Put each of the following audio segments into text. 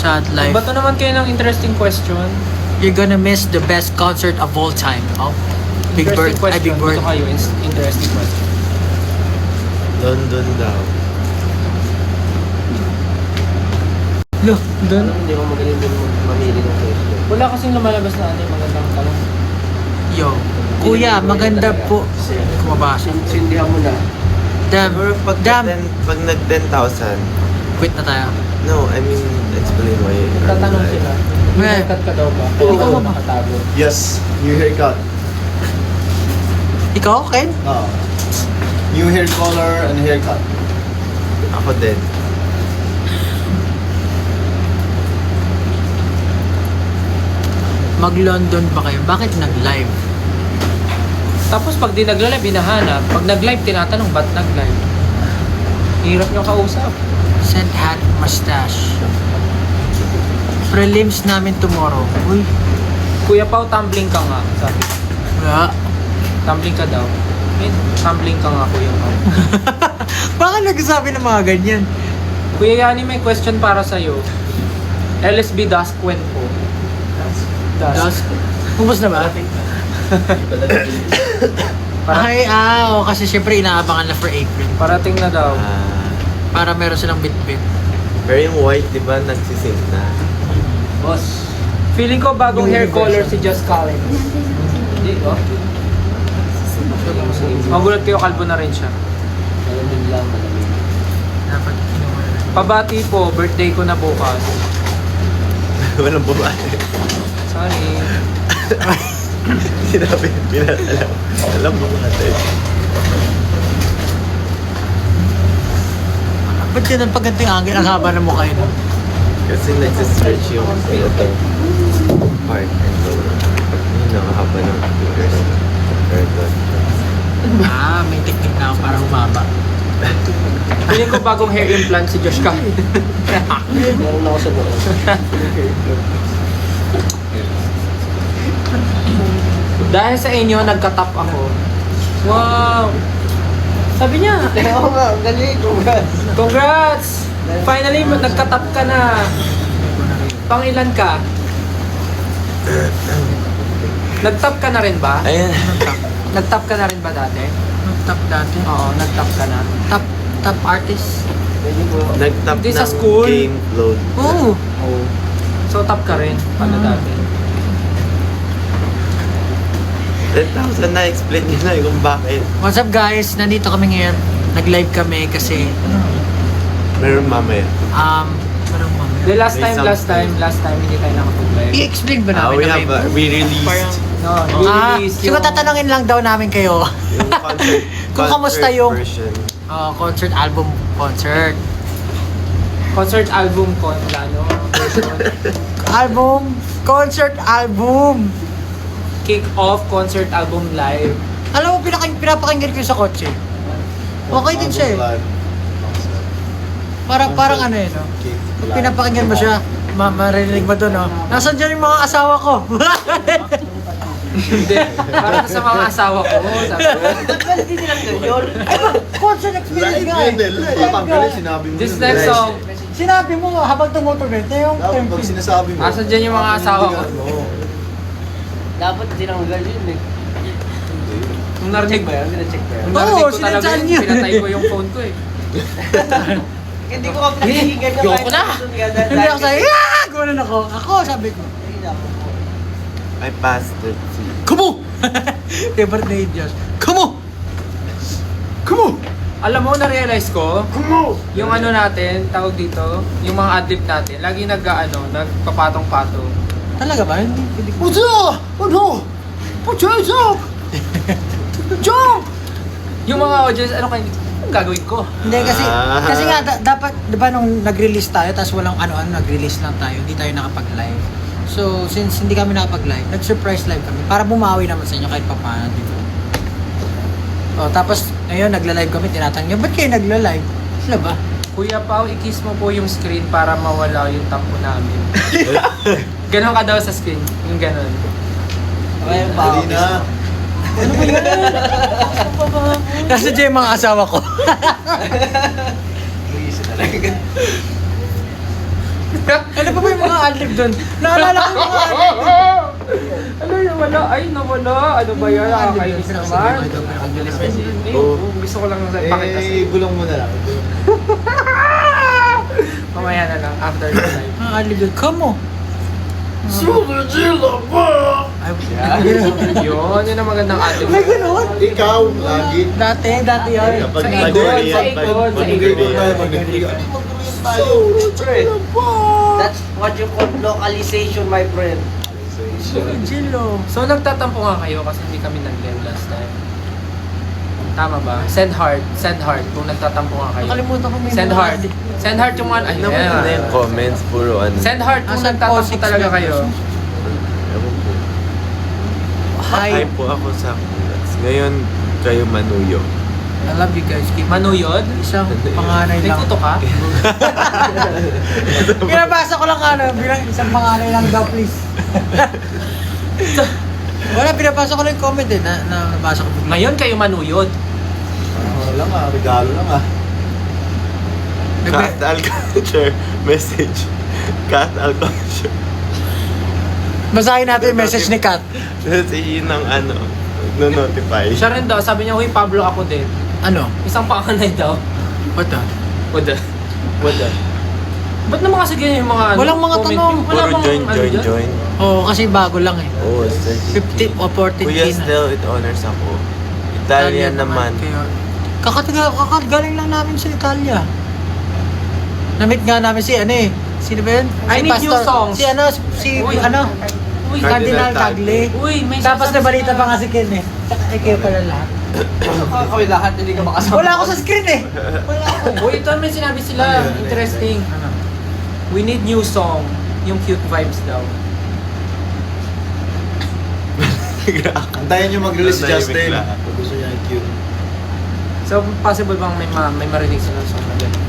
Sad life. Bato naman kayo ng interesting question. You're gonna miss the best concert of all time. Oh, Big Bird. Interesting Ay, Big question. Bird. Bato kayo, interesting question. London daw. Look, Doon? Hindi ko magaling din mamili ng question. Wala kasing lumalabas na ano yung magandang tanong. yo. Kuya, maganda po. Kumabasa. Sindihan mo na. Damn. Siguro Damn. pag nag 10,000, Quit na tayo. no, I mean, explain why. Tatanong sila. May Well, haircut ka daw ba? ikaw Oo, ba? nakatago. Yes, new haircut. Ikaw, Ken? New hair color and haircut. Ako din. Mag-London ba kayo? Bakit nag-live? Tapos pag di nagla-live, hinahanap. Pag nag-live, tinatanong, ba't nag-live? Hirap nyo kausap. Send hat mustache. Prelims namin tomorrow. Uy. Kuya Pao, tumbling ka nga. Sabi. Wala. Tumbling ka daw. Eh, tumbling ka nga, Kuya Pao. Bakit nagsasabi ng mga ganyan? Kuya Yani, may question para sa'yo. LSB Dusk Kwento. Dusk. Humus na ba? Ay, kasi syempre inaabangan na for April. Parating na daw. Para meron silang bit-bit. Pero yung white, di ba, nagsisink na? Boss. Feeling ko bagong hair color si Just Collins. Hindi, oh. Magulat kayo, kalbo na rin siya. Malamig lang, malamig. Dapat kinuha na. Pabati po, birthday ko na bukas. Walang babae. Sorry. Sinabi, pinatalam. Alam mo natin. Ba't yun ang pagganting angin? Ang haba ng mukha yun. Kasi nagsistretch yung ito. Part and lower. Yun ang haba ng fingers. Very good. May technique na ako para humaba. Feeling ko bagong hair implant si Josh Ka. Meron ako sa buko. Dahil sa inyo, nagka-top ako. Wow! Sabi niya, Oo nga, galing. Congrats. congrats! Finally, nagka-top ka na. Pangilan ka? Nag-top ka na rin ba? Ayan. Nag-top ka na rin ba dati? Top dati. Oo, nag-top ka na. Top artist. Nag-top Hindi sa ng school. game load. Oo. Oo. So, top ka rin. Paano dati? 10,000 na, explain nyo na kung bakit. What's up guys? Nandito kami ngayon. Nag-live kami kasi Meron mamaya. parang mga... The last May time hindi tayo nakapag-live. I-explain ba namin We na have, may... we released Parang... No, release siguro tatanungin lang daw namin kayo. yung concert, Kung kamusta concert yung- version. Concert album concert. concert album ko, ano, version. Concert album. Kick-off concert album live. Alam mo, pinapakinggan ko yun sa kotse. Okay din siya eh. Parang ano eh, no? Pag pinapakinggan mo siya, maririnig mo doon, no? Nasaan dyan yung mga asawa ko? Hindi. Para sa mga asawa ko. Sabi ko. Concert experience nga eh. Tatanggalin, sinabi mo. This yun. next song. Sinabi mo habang tumutuloy, ito yung Dapat pag tempi. sinasabi mo. Asan dyan yung mga asawa ko? Dapat tinanggal yun eh. Nung narinig ba yan? Check ba yan? Nung narinig Oo, ko talaga sinadyan yun, niya. pinatay ko yung phone ko eh. Hindi ko kapag nakikigan na Yoko na! Hindi ako sabi, gumanon ako. Ako, sabi ko. I passed it. Kumu! Favorite na yun, Josh. Kumu! Kumu! Alam mo, na-realize ko, yung ano natin, tawag dito, yung mga adlib natin, lagi nagpapatong-patong. Talaga ba? Hindi. Ano? Potato! Jump! Yung mga audience, ano gagawin ko? Hindi kasi nga dapat 'di ba nung nag-release tayo tapos walang ano-ano nag-release lang tayo, hindi tayo nakapag-live. So since hindi kami nakapag-live, nag-surprise live kami para bumawi naman sa inyo kahit papaano, di ba? Tapos ngayon nagla-live kami, tinatanong niyo, ba't kayo nagla-live? Ano ba? Kuya Pao, i-kiss mo po yung screen para mawala yung tampo namin. Ganon ka daw sa screen, yung ganon. Dali na. Nasa dyan yung mga asawa ko. Ano pa ba yung mga adlib doon? Naalala ko yung mga adlib. Ano yung wala? Ay, nawala. Ano ba yan? Nakakainis naman. Oo. Gusto ko lang pakita sa Eh, gulong mo na lang. mamaya na lang after the live. Mga adlib doon. Come on. Super Gila ba? Yun ang magandang atin. May ganun. Ikaw, lagi. Dati yun. Kapag Sa mag-Korean, ikon, sa ikon. Tayo. That's what you call localization, my friend. Jilo. So nagtatampo nga kayo kasi hindi kami nag-live last time. Tama ba? Send heart kung nagtatampo nga kayo. Nakalimutan ko may Send mga heart. adlib. Send heart yung mga Ano naman na yung comments, puro ano. Send heart kung Asan nagtatampo po, talaga 6 kayo. Ewan po. Hi. Hi po ako sa Kulas. Ngayon, kayo manuyo. I love you guys. Keep Manuyod? Isang panganay May lang. kuto ka? Pinabasa ko lang bilang isang panganay lang daw, please. Wala, pinabasa ko lang yung comment na nabasa ko. Ngayon kayo manuyod. Ano lang ah, regalo lang ah. Cat Alculture message. Cat Alculture. Basahin natin yung message ni Kat. Kasi yun ang ano, no-notify. Siya rin daw, sabi niya, huy Pablo ako din. Ano? Isang panganay daw. What the? Wada. Ba't naman kasi ganyan yung mga ano? Walang mga comment? tanong. Wala Puro bang join, ano join, dyan? join. Oo, kasi bago lang eh. Oo, 15 o 14 Kuya na. still with honors ako. Italian naman. Kakatgaling lang namin sa Italia. Na-meet nga namin si ano eh. Sino ba yun? I need new songs. Si ano, si Uy. ano, Uy, Cardinal Tagle. Tagle. Uy, may Tapos nabalita pa nga si Ken eh. Tsaka kayo pala lahat. Kami lahat, hindi ka makasama. Wala ako sa screen eh. Wala ako eh. Uy, ito may sinabi sila. Interesting. We need new song. Yung cute vibes daw. Antayin nyo mag-release si Nanahimik Justin. lahat. Kung gusto niya i-cute. So, possible bang may marinig sila song na ganun?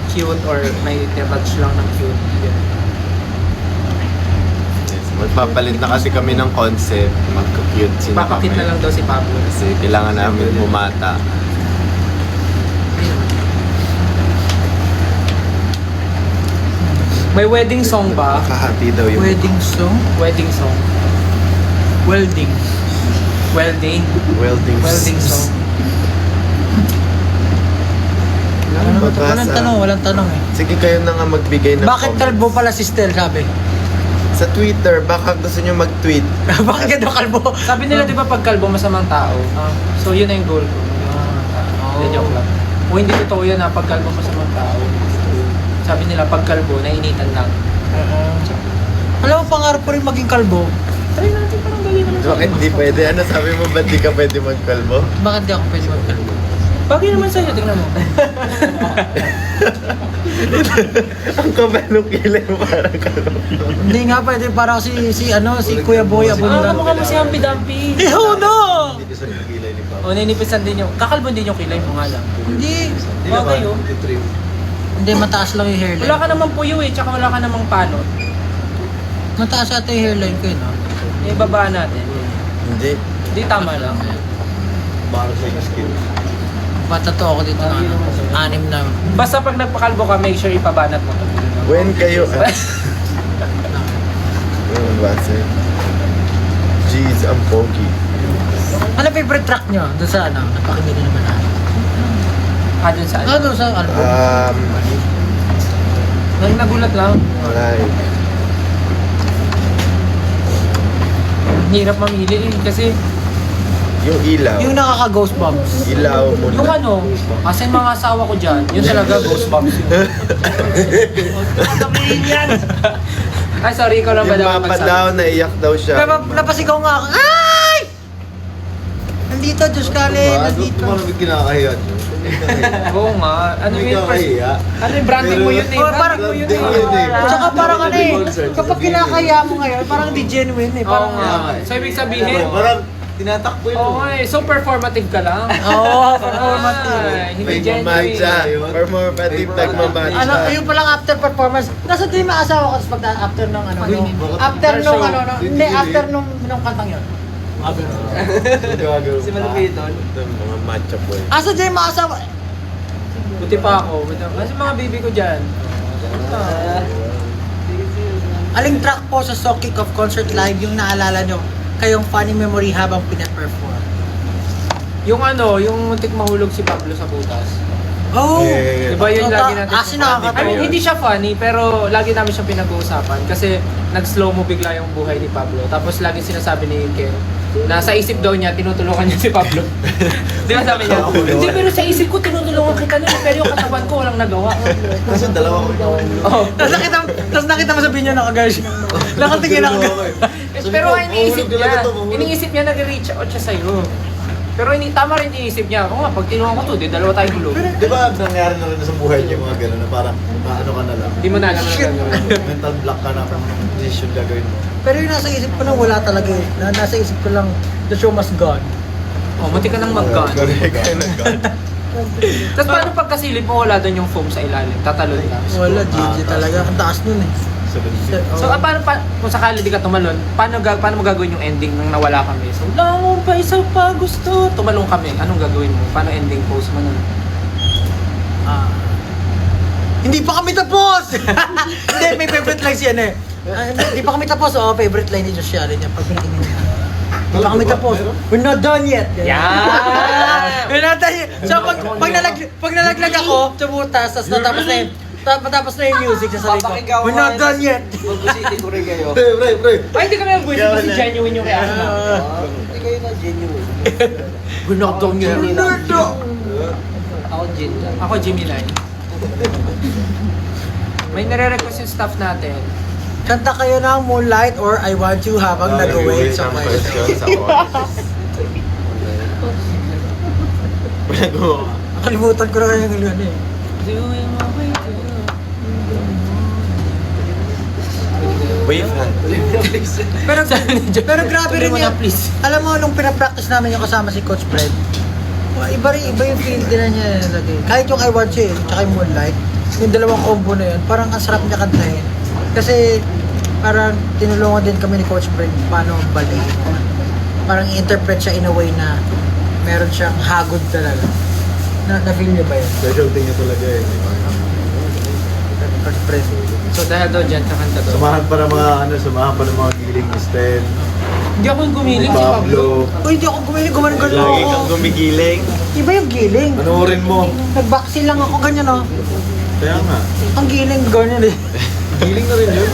Cute or may touch lang ng cute? Ganun. Yes, magpapalit na kasi kami ng concept. Magka-cute sila Papakit na lang daw si Pablo. Kasi kailangan namin bumata. May wedding song ba? Makahati daw yung Wedding song? Wedding song. Welding. Welding. welding. Welding song. Walang tanong eh. Sige kayo na nga magbigay ng Bakit comments. kalbo pala si Stel sabi? Sa Twitter, baka gusto nyo mag-tweet. Bakit daw kalbo? Sabi nila di ba pag kalbo masamang tao? So yun na yung goal ko. Hindi, joke lang. O hindi totoo yan na pag kalbo masamang tao. Sabi nila pag kalbo, nainitan lang. Alam mo, pangarap ko rin maging kalbo. Try natin, parang dali naman sa'yo. Bakit hindi pwede? Ano sabi mo, ba't di ka pwede magkalbo? Bakit di ako pwede magkalbo? Bagay naman sa'yo, tingnan mo. Ang kabalong kilay mo parang kalbo. Hindi nga pwede, parang si Kuya Boy Abunda. Mukha mo si Humpy Dumpy. Eho no! Hindi ko sa nagkilay ni Papa. O, ninipisan din yung, kakalbo din yung kilay mo nga lang. Hindi. Hindi Bagay, naman, oh. titrim. Hindi, mataas lang yung hairline. Wala ka namang puyo eh, tsaka wala ka namang panot. Mataas ata yung hairline ko yun, no? Ibaba natin. Hindi. Hindi tama lang. Para sa yung skin. Patato ako dito na ano, 6 na. Basta pag nagpakalbo ka, make sure ipabanat mo to. When kayo... Ano ba sa'yo? Jeez, ang pogi. Ano favorite track nyo? Doon sa ano? Napakinggan nyo naman natin. Dun saan? Doon sa album. Nagulat lang. Like, Hirap mamili eh, kasi yung ilaw. Yung nakaka-ghost bumps. Ilaw mo yung na. ano, kasi yung mga asawa ko dyan, yun talaga goosebumps yun. Ay, sorry, ikaw lang ba Yung daw mapa daw, naiyak daw siya. Kaya napasigaw nga ako. Ay! Nandito, Diyos Kale. Nandito. Parang may kinakahiya nyo. Oo nga. Ano May yun? kinakahiya. Ano yung branding mo yun eh? Oh, parang- Branding mo yun Branding yun eh. eh. Tsaka parang ano eh. Concert, Kapag sasabihin kinakaya mo ngayon, parang di genuine eh. Oo Parang nga. So, ibig sabihin, Parang tinatakbo yun. oo nga eh. So, performative ka lang. Oo, performative. Ay, hindi May genuine. mamatcha. Performative, nagmamatcha. Ano, yung palang after performance. Nasa din yung asawa ko tapos pag after nung ano, nung, after nung ano, hindi, after nung kantang yun. Si Malupiton. Ito, mga matcha boy. Asa din yung mga asawa? Buti pa ako. Kasi mga baby ko dyan. Aling track po sa So Kick Off Concert Live yung naalala nyo kayong funny memory habang pinaperform? Yung yung muntik mahulog si Pablo sa butas. Oh! Yeah. Diba yun lagi natin? Kasi nakakatawa. I mean, hindi siya funny, pero lagi namin siyang pinag-uusapan kasi nag-slow mo bigla yung buhay ni Pablo. Tapos lagi sinasabi ni Ken na sa isip daw niya, tinutulungan niya si Pablo. Di ba sabi niya? Hindi, pero sa isip ko, tinutulungan kita nun, pero yung katawan ko walang nagawa. Kasi dalawa ko Oh. Tapos nakita mo sa video nakagaya siya. Nakatingin ako. Pero iniisip mahulog niya, talaga to, mahulog. iniisip niya nag-reach out siya sa'yo. Pero tama rin iniisip niya, kung nga, pag tinulungan ko to, di dalawa tayong hulog. Di ba nangyari na rin sa buhay niya yung mga gano'n na parang ano ka na lang. Di mo na alam na gagawin. Mental block ka na kung anong decision gagawin mo. Pero yung nasa isip ko lang wala talaga eh. Nasa isip ko lang, the show must go on. Oh, munti ka nang mag-gun. Correct. Tapos paano pag kasilip mo, wala doon yung foam sa ilalim? Tatalon ka. Wala, GG talaga. Ang taas nun eh. So, paano kung sakali di ka tumalon, paano mo gagawin yung ending nang nawala kami? So, langon pa isa pa gusto. Tumalong kami. Anong gagawin mo? Paano ending pose mo nun? Hindi pa kami tapos! Hindi, may favorite line siya eh. Hindi pa kami tapos. Oo, favorite line ni Josh Allen niya. Pag pinatingin niya. Hindi pa kami tapos. We're not done yet. We're not done yet. So, pag nalaglag ako sa butas, tapos natapos na yung music sa sarili ko. We're not done yet. Mag-city ko rin kayo. Pre. Ay, hindi kami mag-win kasi genuine yung reaction namin. Hindi kayo na genuine. We're not done yet. Ako Jin lang. Ako, Jimmy Lai. May nare-request yung staff natin. Kanta kayo ng Moonlight or I Want You habang nag-wait sa question. sa oras. Kalimutan ko na kayo yung gano'n eh. Doing my way to Wave hand. Pero grabe rin Tuloy mo yan. na, please. Alam mo, nung pinapractice namin yung kasama si Coach Fred, iba yung feel din na niya lagi. Kahit yung I Want You, tsaka yung Moonlight, yung dalawang combo na yun, parang ang sarap niya kantahin. Kasi parang tinulungan din kami ni Coach Fred paano baliin. Parang i-interpret siya in a way na meron siyang hagod talaga. Na-feel niyo ba yun? Special thing niya talaga eh. Coach Fred. So dahil daw dyan, kakanta daw. Samahan pa ng mga giling ni Stan, Hindi ako yung gumiling si Pablo. Pablo. Uy, hindi ako gumiling, gumanon-ganon Lagi ako. kang gumigiling. Iba yung giling. Panoorin mo. Nag-backseal lang ako ganyan oh. Kaya nga. Ang giling, ganyan eh. Giling na rin yun.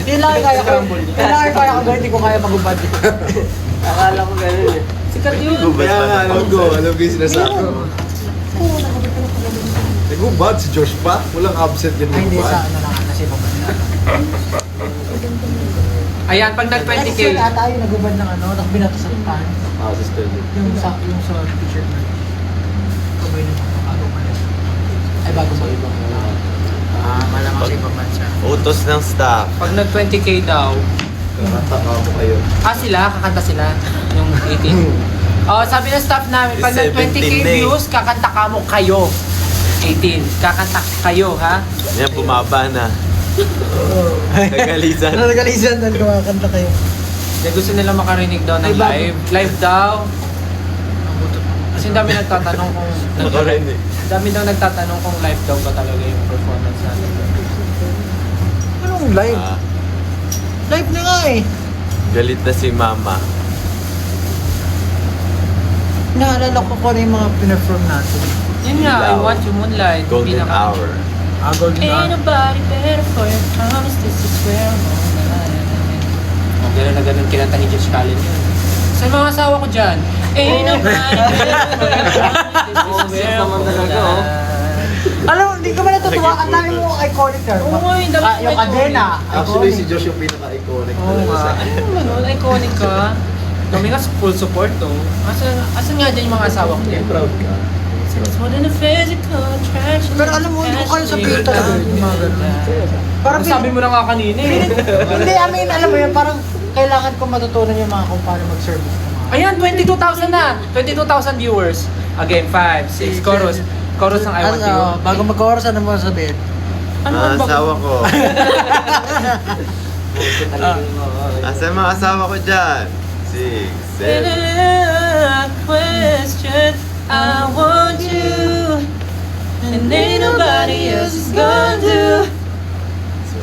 Yun lang yung kaya ko. Yun lang yung kaya ko gawin, hindi ko kaya magubad. Akala ko gano'n eh. Sikat yun. Kaya nga, alam ko yung sinasabi mo. Nagubad si Josh pa? Walang absent yan Ay, hindi nagubad. sa ano lang kasi pabanda. Ayan, pag nag-20K. Next year ata yung nagubad ng ano, tapos binato sa tan. Si Stan. Yung sa t-shirt na. Kabay na bago malas. Ay, bago sa ibang. Malamang sa ibang bansa. Utos ng staff. Pag nag-20K daw, Kakanta ka mo kayo. kakanta sila, yung 18. Oh, sabi ng staff namin, pag nag-20K 17 na eh. views, kakanta ka mo kayo. 18. Kakanta kayo, ha? Yan, bumaba na. Nagalisan. Nagalisan doon kumakanta kayo. Kaya gusto nila makarinig daw ng Ay, bago. live. Live daw. Kasi ang dami nagtatanong kung... Nakarinig. Dami daw nagtatanong kung live daw ba talaga yung performance natin. Anong live? Ah, Live na nga eh. galit na si mama. Naalala ko kung ano yung mga pinafirm natin. Yun nga, I Ilaw. Want You Moonlight. Golden hour. Golden Ain't Hour. nobody better for your promise, this is where I'm on. Gano'n na gano'n kinanta ni Josh Callen yun. Sa mga asawa ko dyan, Ain't nobody better for your promise, this is where I'm on. Alam mo, hindi ka ba natutuwa? Ang dami mo iconic na. Oo nga, yung dami Yung iconic. kadena. Actually, iconic. si Josh yung pinaka-iconic Oo talaga nga. sa akin. Ano naman, iconic ka. Kami nga full support to. Asan nga dyan yung mga asawa ko dyan? Proud ka. It's more than a physical attraction. Pero alam mo, hindi ko kaya sabihin talaga yung mga ganun. Parang Ang sabi mo na nga kanina eh. Hindi, I mean, alam mo yun, parang kailangan ko matutunan yung mga kung paano mag-service ng mga. Ayan, 22,000 na! 22,000 viewers. Again, 5, 6, chorus. Chorus ng I Want You. Bago mag-chorus, ano mo sabihin? Ano Mga ang bag- asawa ko. Ah. Asa yung mga asawa ko dyan? 6, 7. Question, I want you. And ain't nobody nobody else is gonna do.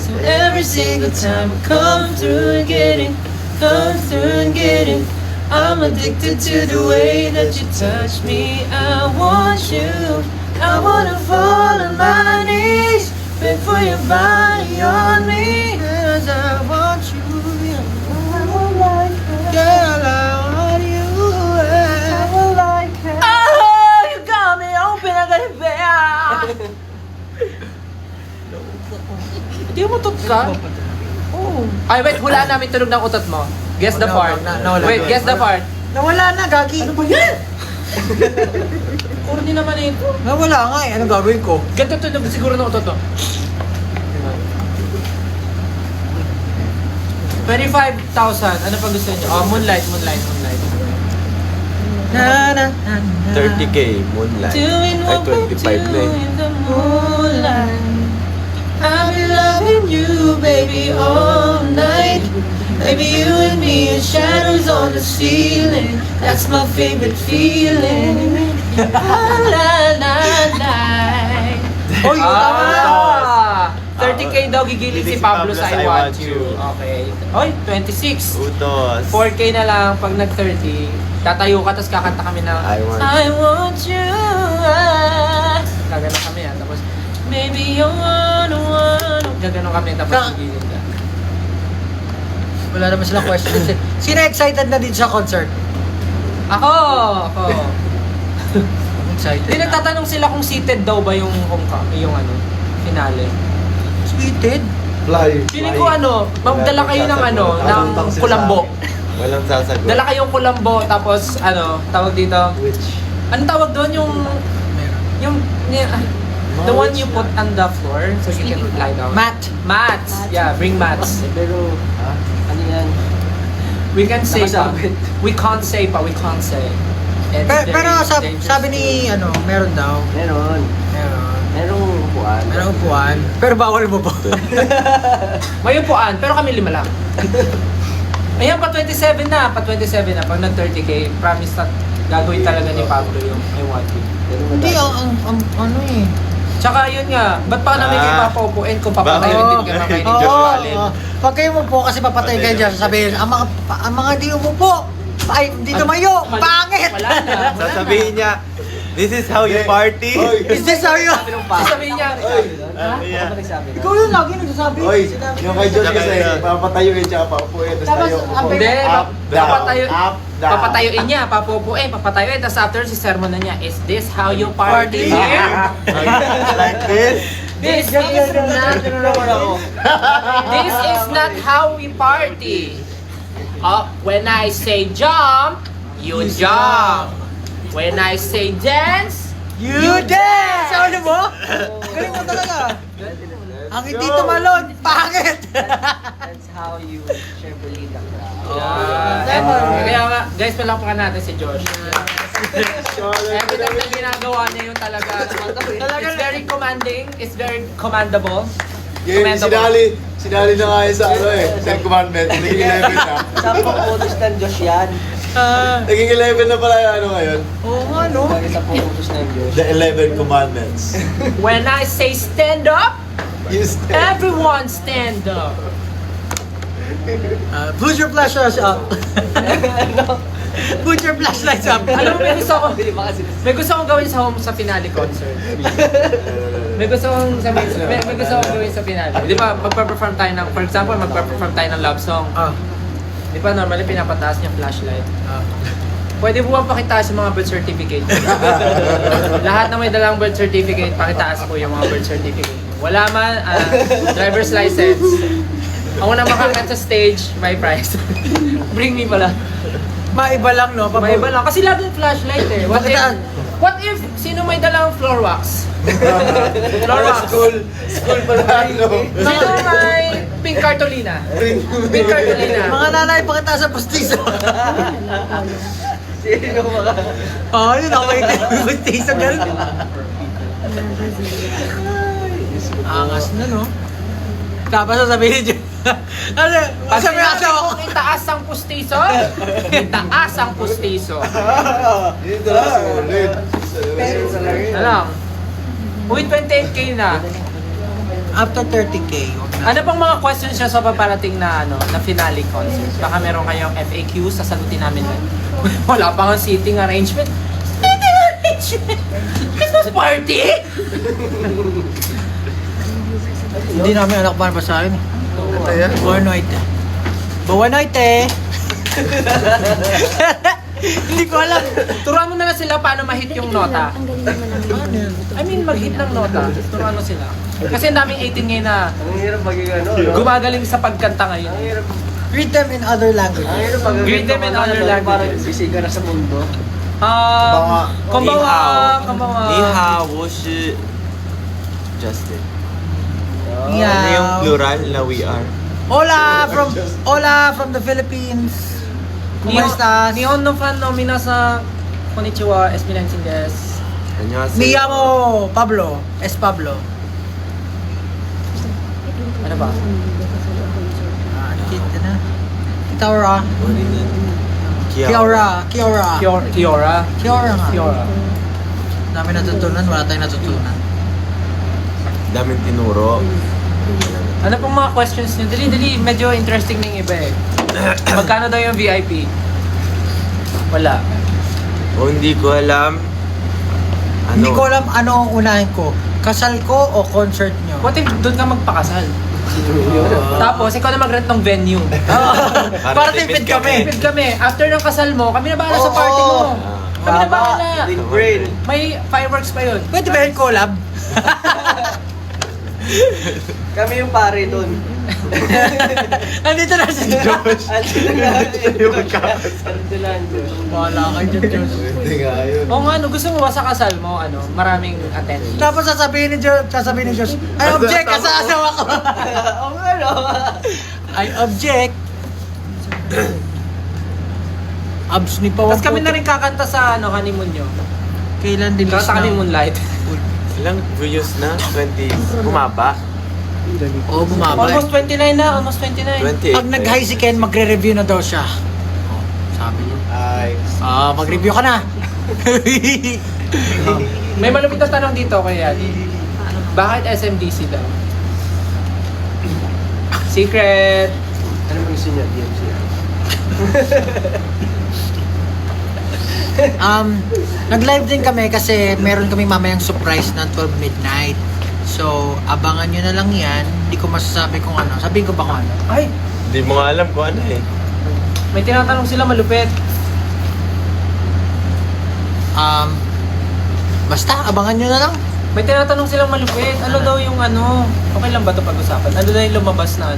So every single time I come through and get it, come through and get it, I'm addicted to the way that you touch me. I want you, I wanna fall on my knees, beg for your body on me, 'cause I want you. Girl, I want you. Oh, you got me open, I got it back. Hindi mo utot ka? Oh. Ay, wait, hulaan namin tunog ng utot mo. Guess the part. Nawala. Wait, guess the part. Nawala na, gagi. Ano ba yan? Corny naman ito. Nawala nga eh. Ano gagawin ko? Ganito tunog siguro ng utot to. 25,000. Ano pa gusto niyo? Oh, Moonlight. Na na na na. 30K, Moonlight. Doing Ay, what we 25 do na eh. in the moonlight. I'll be loving you, baby, all night. Baby, you and me and shadows on the ceiling. That's my favorite feeling. La la la. Oy, tama na. 30K daw gigilid si Pablo sa I Want You. Okay. Oy, 26. Utos. 4K na lang pag nag-30. Tatayo ka, tapos kakanta kami na I want you. Gagano kami yan. Tapos, maybe you're one. Gagano kami, tapos gigilid ka. Wala naman silang questions. Sino excited na din sa concert? Ako! Excited Hindi, nagtatanong sila kung seated daw ba yung yung finale. Sweeted? Fly. Feeling ko magdala kayo ng ng kulambo. Walang sasagot. Dala kayong kulambo, tapos tawag dito. Which? Ano tawag doon yung the one you put on the floor so you can lie down. Mats. Yeah, bring mats. Pero, ano yan? We can say pa. Nakasabit. We can't say pa. We can't say. It's very Pero dangerous sabi ni, meron daw. Meron. Meron. Merong upuan. Merong upuan. Pero bawal mo po. May upuan, pero kami 5 lang. Ayan, pa 27 na. Pag nag-30K, promise na gagawin talaga ni Pablo yung I Want You. Hindi, ano eh. Tsaka yun nga, ba't pa namin kayo papaupuin kung papatayin din ka kami ni Oo, Josh Allen? pag kayo mo po kasi papatay kayo dyan, sasabihin, ang mga di umupo, ay, di tumayo, pangit! Wala na. Sasabihin niya, this is how you party. Is this how you... Sasabihin niya, Ano nagsabi na? Ikaw yun lagi nagsasabi. Oy, yung kay Josh kasi, papatayuin siya, paupuin, tapos Tapos, tayo. ang hindi, Up, down, papatayo, up, down. papatayuin niya, papupuin, papatayuin, tapos after si sermon na niya, is this how you party here? Like this. This is not, this is not how we party. When I say jump, you jump. When I say dance, You dance! Ano mo? Galing mo talaga. Ang hindi tumalon, pangit! That's how you Chevrolet the crowd. Kaya nga, guys, palakpakan natin si Josh. Every time na ginagawa niya yung talaga, it's very commanding, it's very commendable. Sinali na nga yun sa Ten Commandments, naging 11 na. Saan pang photos ng Josh yan? Naging 11 na pala yung ngayon. Oo nga, no? Lagi sa photos ng Josh. The 11 Commandments. When I say stand up, You stand. everyone stand up. Put your flashlights up. Put your flashlights up. Alam mo, may gusto ko, Hindi ba kasi may gusto kong gawin sa home sa finale concert. May gusto kong gawin sa finale. Di ba, magpa-perform tayo ng, for example, magpa-perform tayo ng love song. Di ba, normally pinapataas niya flashlight. Pwede po ba pakitaas yung mga birth certificate? Lahat na may dalang birth certificate, pakitaas po yung mga birth certificate. Wala man, driver's license. Ang unang makakat sa stage, may prize. Bring me pala. Maiba lang, no? May iba lang. Kasi lagi yung flashlight eh. What if sino may dalang floor wax? Floor wax. School pala ano. Sino may pink cartolina? Pink cartolina. Mga nanay, pakita sa postiso. Sino mga... Oo, yun ako yung postiso. Ganun. Angas na, no? Tapos sasabihin niyo. Ano? Pag Sabi sinabi asawa ko. kong itaas ang pustiso, itaas ang pustiso. Dito lang. Ulit. Na lang. Uy, 28K na. After 30K, huwag na. Ano pang mga questions niya sa paparating na na finale concert? Baka meron kayong FAQ, sasagutin namin. Wala pa nga seating arrangement. Seating arrangement? Christmas party? Hindi namin anak pa basahin. Ito yan. Buwan noite. Buwan noite. Hindi ko alam. Turuan mo na lang sila paano ma-hit yung nota. Ang galing naman namin. I mean, mag-hit ng nota. Turuan mo sila. Kasi ang daming 18 ngayon na Ang hirap maging ano, no? gumagaling sa pagkanta ngayon. Ang hirap. Read them in other languages. Ang hirap maging Greet them in other languages. Parang sisiga na sa mundo. Konbawa, konbawa. 你好，我是 Justin. Yeah. Ano yung plural na we are? Hola from the Philippines. ¿Cómo estás? Nihon no fan no minasa. Konnichiwa, Esminensin desu. 안녕하세요. Me llamo Pablo. Es Pablo. Ano ba? Kita na. Kiora. Kiara. Kiora. Kiora. Kiora nga. Kiora. Dami natutunan, wala tayong natutunan. Daming tinuro. Ano pong mga questions niyo? Dali, medyo interesting na yung iba eh. Magkano daw yung VIP? Wala. O hindi ko alam. Ano? Hindi ko alam ano ang unahin ko. Kasal ko o concert nyo? What if doon ka magpakasal? Tapos, ikaw na mag-rent ng venue. Para tipid kami. Tipid kami. After ng kasal mo, kami na bahala sa Oo. party mo. Kami na Tama. bahala. Big brain. May fireworks pa yun. Pwede ba yun collab? Kami yung pare doon. Nandito na si Josh. Andito na Andito na ang Diyos. Wala kayo dyan, Josh. Hindi nga yun. O nga, gusto mo ba sa kasal mo, maraming attendees? Tapos sasabihin ni Josh, I object ka sa asawa ko. Oo nga, no? I object. Abs ni Pawang. Tapos kami na rin kakanta sa honeymoon nyo. Kailan din Kakanta kami Moonlight. Ilang views na? 20. Bumaba? Oo, bumaba. Almost 29 na, almost 29. 28. Pag nag-high si Ken, magre-review na daw siya. Oh, sabi niya. Ay. Mag-review ka na. May malupit na tanong dito kay Yadi. Bakit SMDC daw? Secret! Ano mo gusto niya? DMC. Nag-live din kami kasi meron kami mamayang surprise ng 12 midnight. So, abangan nyo na lang yan. Hindi ko masasabi kung ano. Sabihin ko ba kung ano? Ay! Hindi mo nga alam kung ano eh. May tinatanong sila malupit. Basta, abangan nyo na lang. May tinatanong silang malupit. Ano daw yung okay lang ba ito pag-usapan? Ano daw yung lumabas na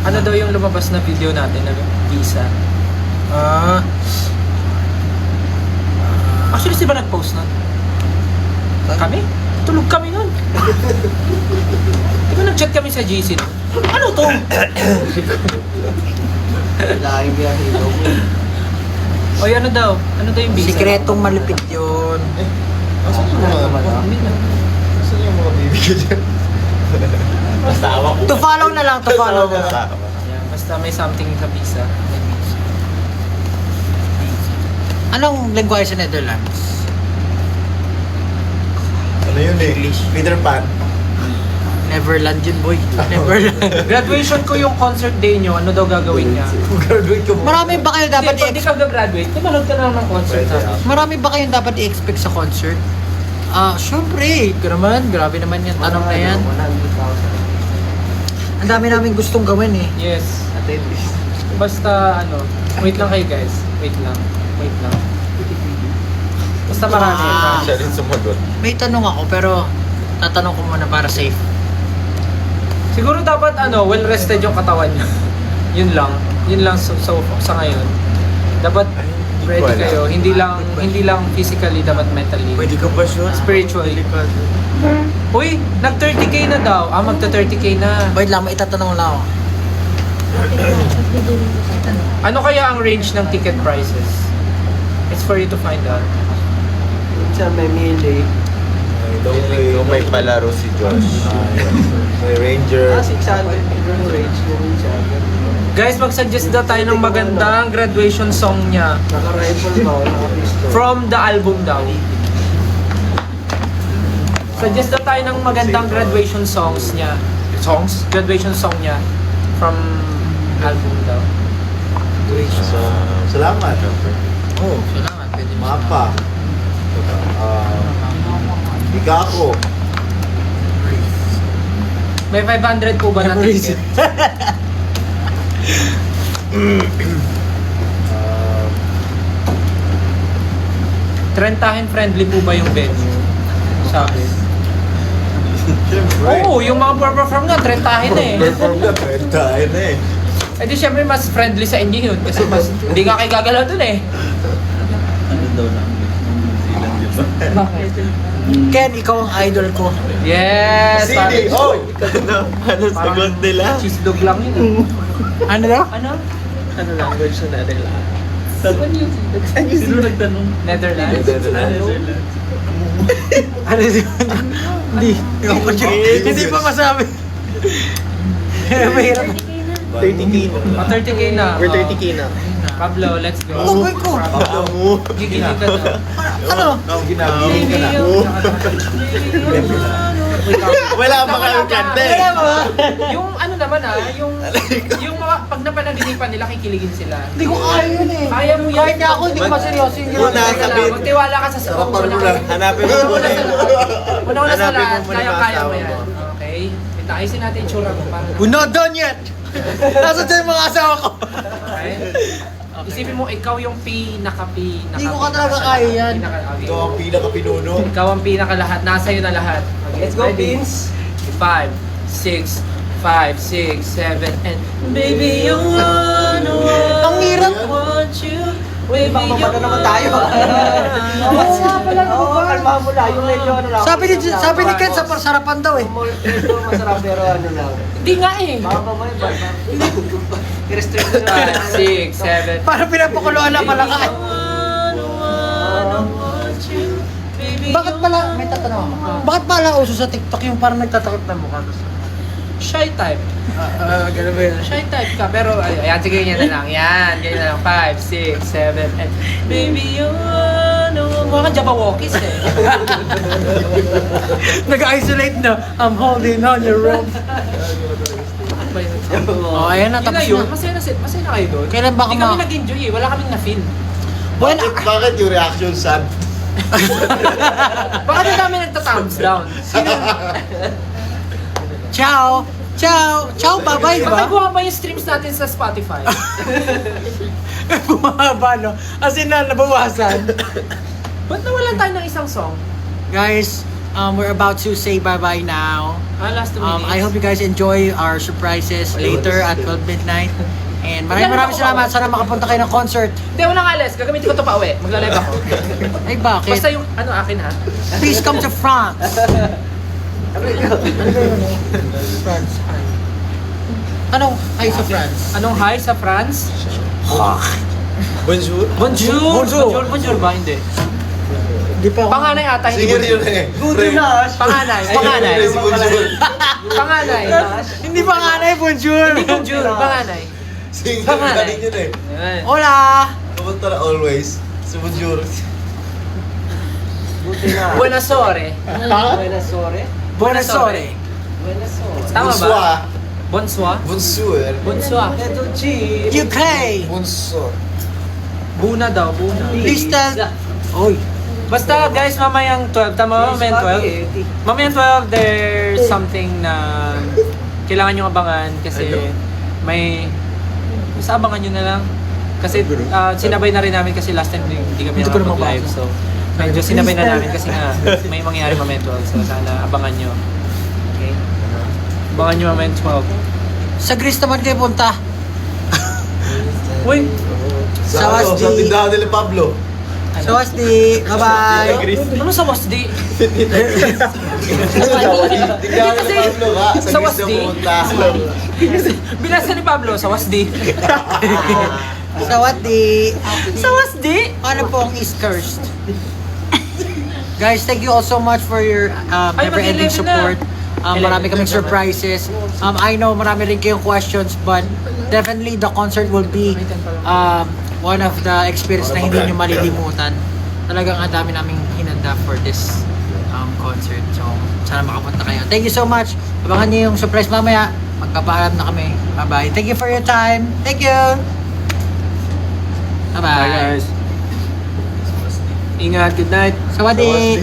Ano daw yung lumabas na video natin na visa? Actually, si ba nag-post nun? Kami? Tulog kami nun. Di ba nag-chat kami sa GC nun? Ano to? Laking biyahe daw. Oy, ano daw? Ano daw yung visa? Sikretong malupit yun. Asan yung mga bibigyan dyan? Basta awa ko. To follow na lang, to follow na lang. Yeah, basta may something sa visa. Anong lengguwahe sa Netherlands? Ano yun eh? Peter Pan. Neverland yun, boy. Neverland. Graduation ko yung concert day nyo, ano daw gagawin niya? Kung graduate ka mo. Marami ba kayo dapat Pag di ka graduate, manood ka na lang ng concert Pwede, namin. Marami ba kayong dapat i-expect sa concert? Syempre. Grabe naman yung tanong na yan. 100,000. Ang dami namin gustong gawin eh. Yes. Attendees. Basta wait lang kayo guys. Wait lang. Basta marami. Siya rin sumagot. May tanong ako pero tatanong ko muna para safe. Siguro dapat well rested yung katawan niya. Yun lang so sa ngayon. Dapat ready wala. kayo. Hindi lang physically, dapat mentally. Pwede ka pa siya? Spiritually. Uy, nag 30k na daw. Magta 30k na. Wait lang, may itatanong lang ako. Ano kaya ang range ng ticket prices? It's for you to find out. Minsan may melee. Kung may palaro si Josh. May Ranger. 600 yung range mo minsan. Guys, mag-suggest daw tayo ng magandang graduation song niya. Naka-rifle ba o naka-pistol? From the album daw. Suggest daw tayo ng magandang graduation songs niya. Songs? Graduation song niya from album daw. So, salamat. Oh, salamat. Pwede mo Mapa. Ikako. May 500 po ba na ticket? Trentahin friendly po ba yung venue? Sabi. Siyempre. Oo, yung mga perform nga, trentahin na eh. Perform na, tayo na eh. Eh di syempre mas friendly sa inyo yun kasi mas hindi nga kayo gagalaw dun eh. Ano daw na? Bakit? Ken, ikaw ang idol ko. Yes! CD! Oh! Ano sagot nila? Cheese dog lang yun. Ano daw? Ano? Ano language na nila? Sino nagtanong? Netherlands? Ano yun? Hindi. Hindi pa masabi. Mahirap. 30k na. 30k na. We're 30k na. Pablo, let's go. Oh, boy ko. Pablo mo. Gigilid ka na. Ano? Ginagigil ka na. Wala pa kami kante. Wala ba? Yung ano naman yung mga pag napanaginipan nila kikiligin sila. Hindi ko kaya yun eh. Kaya mo yan. Kahit na ako, hindi ko maseryoso yung Yung ginagawa. nasa bit. Magtiwala ka sa Rapar mo lang. Hanapin mo muna yung... Una-una sa Hanapin mo lahat, muna yung kaya mo asawa yan. mo. Okay? Ayusin natin yung tsura mo para We're not done yet! Nasa dyan yung mga asawa ko. Okay? Isipin mo, ikaw yung pinaka. Hindi ko ka talaga kaya yan. Ikaw ang pinaka-pinuno. Ikaw ang pinaka lahat. Nasa iyo na lahat. Okay, Let's go, ready? Vince. 5, 6, 5, 6, 7, and baby, you wanna Ang hirap. want you. Uy, baka mamata naman tayo. Oo nga pala, ano Oo, ba? kalmahan mo lang. Yung medyo ano lang. Sabi ni Ken, sa sarapan daw eh. Medyo masarap pero ano lang. Hindi nga eh. Baka mamaya, baka. I-restrict mo na. 5, 6, 7. Parang pinapakuluan na pala ka eh. Bakit pala, may tatanong ako. Bakit pala uso sa TikTok yung parang nagtatakot na mukha? Shy type. Ganun ba yun? Shy type ka, pero ayan, sige, ganyan na lang. Yan, ganyan na lang. 5, 6, 7, and baby, you wanna mukha kang Jabawokis eh. Nag-isolate na. I'm holding on your rope. Ano ba yun? Oh, ayan na, Yun na tapos yun. na. Masaya na kayo doon. Kailan ba Hindi ka kami ma- nag-enjoy eh. Wala kaming na-feel. Bueno, Bakit yung reaction sad? Baka na namin nagta-thumbs down. ciao! Ciao! Ciao, bye-bye, di Baka ba? bumaba yung streams natin sa Spotify. Bumaba, no? As in na, nabawasan. Ba't nawalan tayo ng isang song? Guys, we're about to say bye-bye now. Last 2 minutes. I hope you guys enjoy our surprises later at 12 midnight. And maraming salamat. Sana makapunta kayo ng concert. Hindi, walang alis. Gagamitin ko ito pa uwi. Magla-live ako. Ay, bakit? Basta yung, akin ha. Please come to France. France. Anong hi sa France? Anong hi sa France? Bonjour. Bonjour! Bonjour. Bonjour ba? Hindi. Hindi pa ako. Panganay ata, hindi Singer bonjour. yun eh. Panganay. Si Bonjour. Panganay. Hindi pa nga na bonjour. Hindi bonjour. Panganay. Singer Panganay. pa rin yun eh. Ayan. Hola! Kapunta na always. Si Bonjour. Buti na. Buenas ore. Buenas ore. Buenas ore. Buenas ore. Tama Bonsoir. ba? Bonsoir. Bonsoir. Bonsoir. Ito, cheese. UK! Bonsoir. Buna daw, buna. Please tell... Oy. Basta guys, mamayang 12. Tama, mamayang 12. Mamayang 12, there's something na kailangan nyo abangan kasi may... Basta abangan nyo na lang. Kasi sinabay na rin namin kasi last time hindi kami Hindi ko na nakapag-live. mabasa. So, medyo sinabay na namin kasi nga may mangyari mamayang 12. So, sana abangan nyo. Okay? Abangan nyo mamayang 12. Sa Greece naman kayo punta. Uy! Sa Sa sa tindahan nila Pablo. So, Asti. Bye-bye. Ano sa Wasdi? Tindahan nila Pablo ka. Sa Sa Greece Wasdi? na pumunta. Binasa ni Pablo sa Wasdi. Sa Wadi. Sa Wasdi? Ano po ang East Coast? Guys, thank you all so much for your Ay, never-ending mag-11 na. support. Marami kaming surprises. I know marami rin kayong questions, but definitely the concert will be one of the experience na hindi nyo malilimutan. Talagang ang dami naming hinanda for this concert. So, Sana makapunta kayo. Thank you so much. Abangan niyo yung surprise mamaya. Magpapaalam na kami. Bye-bye. Thank you for your time. Thank you. Bye-bye. Bye guys. Ingat, good night. Sawadi.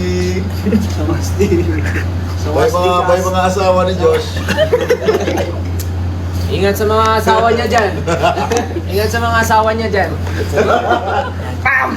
Bye mga asawa ni Josh. Ingat sa mga asawa niya dyan. Ingat sa mga asawa niya dyan. Bam!